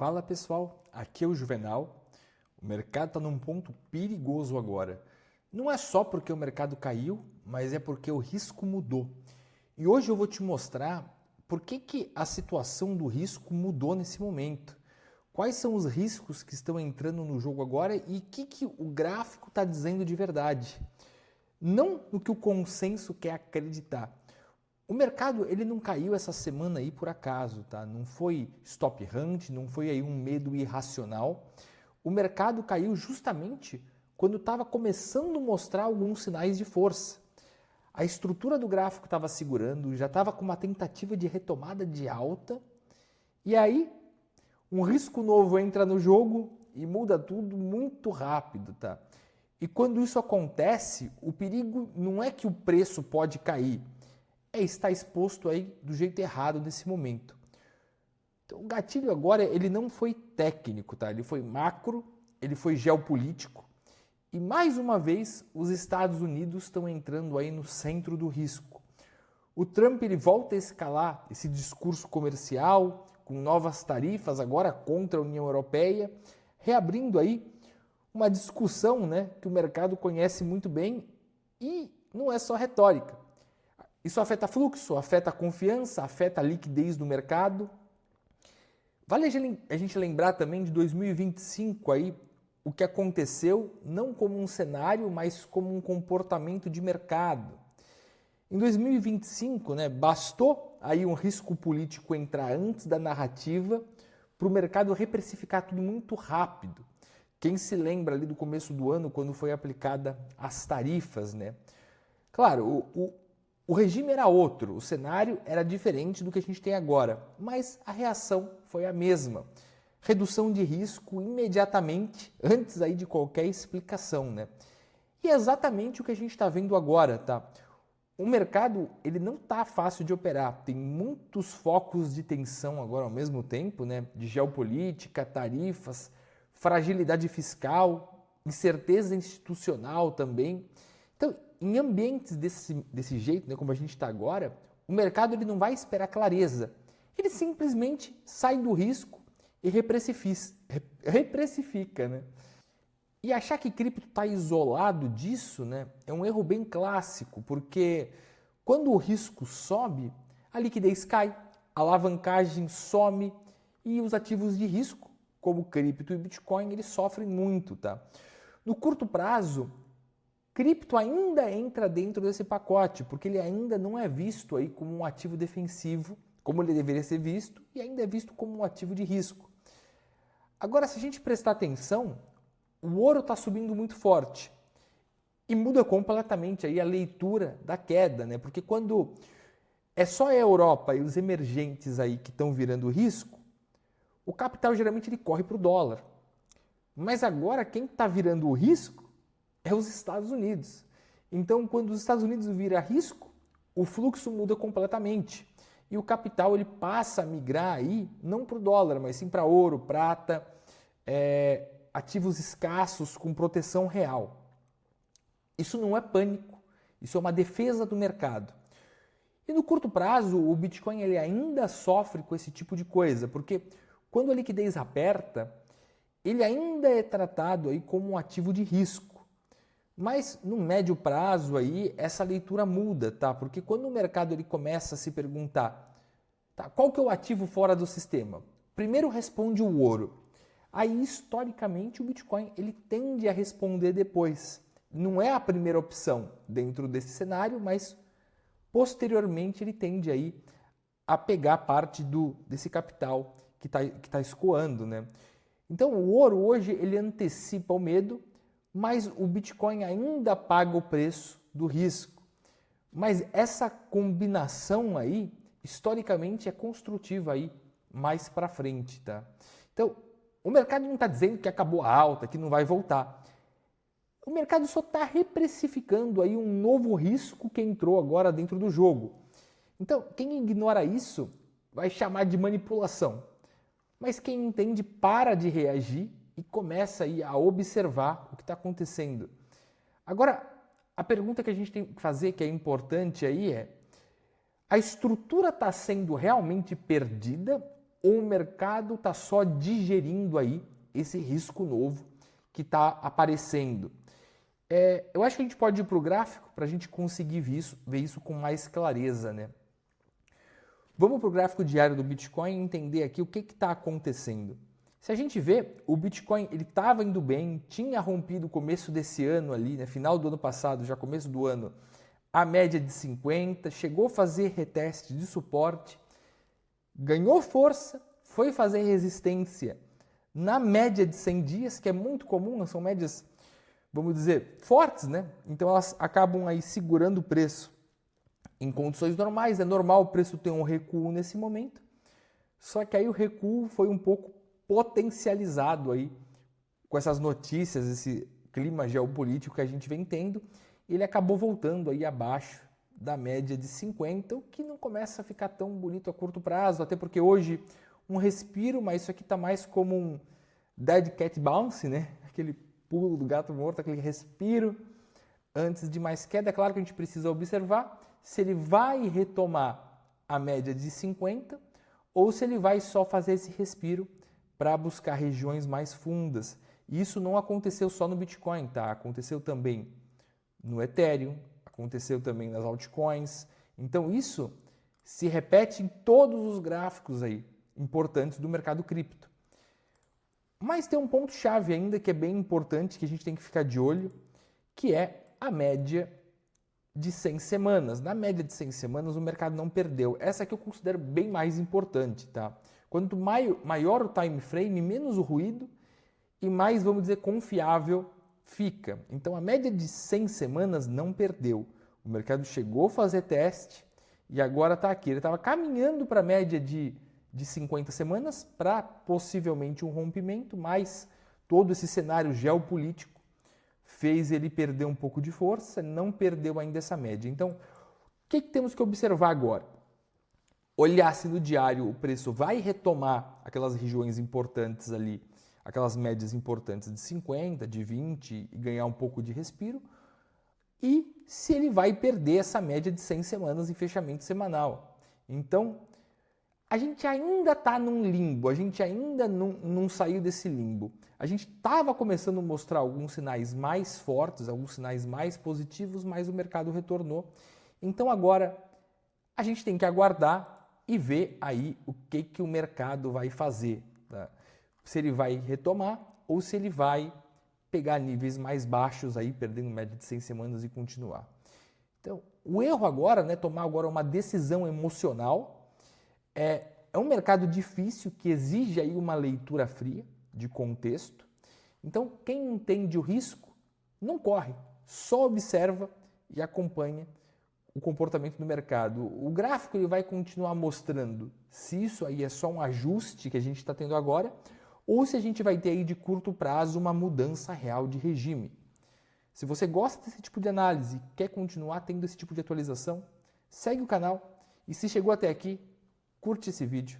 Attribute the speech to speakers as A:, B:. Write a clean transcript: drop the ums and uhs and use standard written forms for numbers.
A: Fala pessoal, aqui é o Juvenal. O mercado está num ponto perigoso agora. Não é só porque o mercado caiu, mas é porque o risco mudou. E hoje eu vou te mostrar por que a situação do risco mudou nesse momento. Quais são os riscos que estão entrando no jogo agora e o que o gráfico está dizendo de verdade. Não no que o consenso quer acreditar. O mercado ele não caiu essa semana aí por acaso, tá? Não foi stop hunt, não foi aí um medo irracional. O mercado caiu justamente quando estava começando a mostrar alguns sinais de força. A estrutura do gráfico estava segurando, já estava com uma tentativa de retomada de alta. E aí, um risco novo entra no jogo e muda tudo muito rápido, tá? E quando isso acontece, o perigo não é que o preço pode cair, é estar exposto aí do jeito errado nesse momento. Então, o gatilho agora ele não foi técnico, tá? Ele foi macro, ele foi geopolítico e mais uma vez os Estados Unidos estão entrando aí no centro do risco. O Trump ele volta a escalar esse discurso comercial com novas tarifas agora contra a União Europeia, reabrindo aí uma discussão, né, que o mercado conhece muito bem e não é só retórica. Isso afeta fluxo, afeta a confiança, afeta a liquidez do mercado. Vale a gente lembrar também de 2025 aí, o que aconteceu não como um cenário, mas como um comportamento de mercado. Em 2025, né, bastou aí um risco político entrar antes da narrativa para o mercado reprecificar tudo muito rápido. Quem se lembra ali do começo do ano, quando foi aplicada as tarifas, né? Claro, o regime era outro, o cenário era diferente do que a gente tem agora, mas a reação foi a mesma. Redução de risco imediatamente, antes aí de qualquer explicação, né? E é exatamente o que a gente está vendo agora, tá? O mercado ele não está fácil de operar, tem muitos focos de tensão agora ao mesmo tempo, né? De geopolítica, tarifas, fragilidade fiscal, incerteza institucional também. Então, em ambientes desse jeito, né, como a gente está agora, o mercado ele não vai esperar clareza. Ele simplesmente sai do risco e reprecifica. Né? E achar que cripto está isolado disso, né, é um erro bem clássico, porque quando o risco sobe, a liquidez cai, a alavancagem some e os ativos de risco, como cripto e Bitcoin, eles sofrem muito. Tá? No curto prazo, cripto ainda entra dentro desse pacote, porque ele ainda não é visto aí como um ativo defensivo, como ele deveria ser visto, e ainda é visto como um ativo de risco. Agora, se a gente prestar atenção, o ouro está subindo muito forte e muda completamente aí a leitura da queda, né? Porque quando é só a Europa e os emergentes aí que estão virando risco, o capital geralmente ele corre para o dólar. Mas agora quem está virando o risco é os Estados Unidos. Então, quando os Estados Unidos vira risco, o fluxo muda completamente. E o capital ele passa a migrar aí, não para o dólar, mas sim para ouro, prata, ativos escassos com proteção real. Isso não é pânico, isso é uma defesa do mercado. E no curto prazo, o Bitcoin ele ainda sofre com esse tipo de coisa, porque quando a liquidez aperta, ele ainda é tratado aí como um ativo de risco. Mas no médio prazo aí essa leitura muda, tá? Porque quando o mercado ele começa a se perguntar, tá, qual que é o ativo fora do sistema? Primeiro responde o ouro. Aí historicamente o Bitcoin ele tende a responder depois. Não é a primeira opção dentro desse cenário, mas posteriormente ele tende aí a pegar parte desse capital que tá escoando, né? Então o ouro hoje ele antecipa o medo, mas o Bitcoin ainda paga o preço do risco. Mas essa combinação aí, historicamente, é construtiva aí mais para frente, tá? Então, o mercado não está dizendo que acabou a alta, que não vai voltar. O mercado só está reprecificando aí um novo risco que entrou agora dentro do jogo. Então, quem ignora isso vai chamar de manipulação. Mas quem entende para de reagir e começa aí a observar o que está acontecendo. Agora, a pergunta que a gente tem que fazer, que é importante aí, é: a estrutura está sendo realmente perdida ou o mercado está só digerindo aí esse risco novo que está aparecendo? Eu acho que a gente pode ir para o gráfico para a gente conseguir ver isso com mais clareza, né? Vamos para o gráfico diário do Bitcoin e entender aqui o que está acontecendo. Se a gente vê, o Bitcoin ele estava indo bem, tinha rompido o começo desse ano ali, né, final do ano passado, já começo do ano, a média de 50, chegou a fazer reteste de suporte, ganhou força, foi fazer resistência na média de 100 dias, que é muito comum, são médias, vamos dizer, fortes, né? Então elas acabam aí segurando o preço em condições normais, é normal o preço ter um recuo nesse momento, só que aí o recuo foi um pouco potencializado aí com essas notícias, esse clima geopolítico que a gente vem tendo, ele acabou voltando aí abaixo da média de 50, o que não começa a ficar tão bonito a curto prazo, até porque hoje um respiro, mas isso aqui está mais como um dead cat bounce, né? Aquele pulo do gato morto, aquele respiro antes de mais queda. É claro que a gente precisa observar se ele vai retomar a média de 50 ou se ele vai só fazer esse respiro para buscar regiões mais fundas. E isso não aconteceu só no Bitcoin, tá? Aconteceu também no Ethereum, aconteceu também nas altcoins. Então isso se repete em todos os gráficos aí importantes do mercado cripto. Mas tem um ponto-chave ainda que é bem importante, que a gente tem que ficar de olho, que é a média de 100 semanas. Na média de 100 semanas o mercado não perdeu. Essa aqui eu considero bem mais importante, tá? Quanto maior o time frame, menos o ruído e mais, vamos dizer, confiável fica. Então a média de 100 semanas não perdeu. O mercado chegou a fazer teste e agora está aqui. Ele estava caminhando para a média de 50 semanas para possivelmente um rompimento, mas todo esse cenário geopolítico fez ele perder um pouco de força, não perdeu ainda essa média. Então, o que temos que observar agora? Olhar se no diário o preço vai retomar aquelas regiões importantes ali, aquelas médias importantes de 50, de 20 e ganhar um pouco de respiro, e se ele vai perder essa média de 100 semanas em fechamento semanal. Então, a gente ainda está num limbo, a gente ainda não saiu desse limbo. A gente estava começando a mostrar alguns sinais mais fortes, alguns sinais mais positivos, mas o mercado retornou. Então agora a gente tem que aguardar e ver aí o que o mercado vai fazer. Tá? Se ele vai retomar ou se ele vai pegar níveis mais baixos, aí, perdendo média de 100 semanas e continuar. Então, o erro agora, né, tomar agora uma decisão emocional, é um mercado difícil que exige aí uma leitura fria de contexto. Então, quem entende o risco não corre, só observa e acompanha o comportamento do mercado. O gráfico ele vai continuar mostrando se isso aí é só um ajuste que a gente está tendo agora ou se a gente vai ter aí de curto prazo uma mudança real de regime. Se você gosta desse tipo de análise e quer continuar tendo esse tipo de atualização, segue o canal e se chegou até aqui, curte esse vídeo.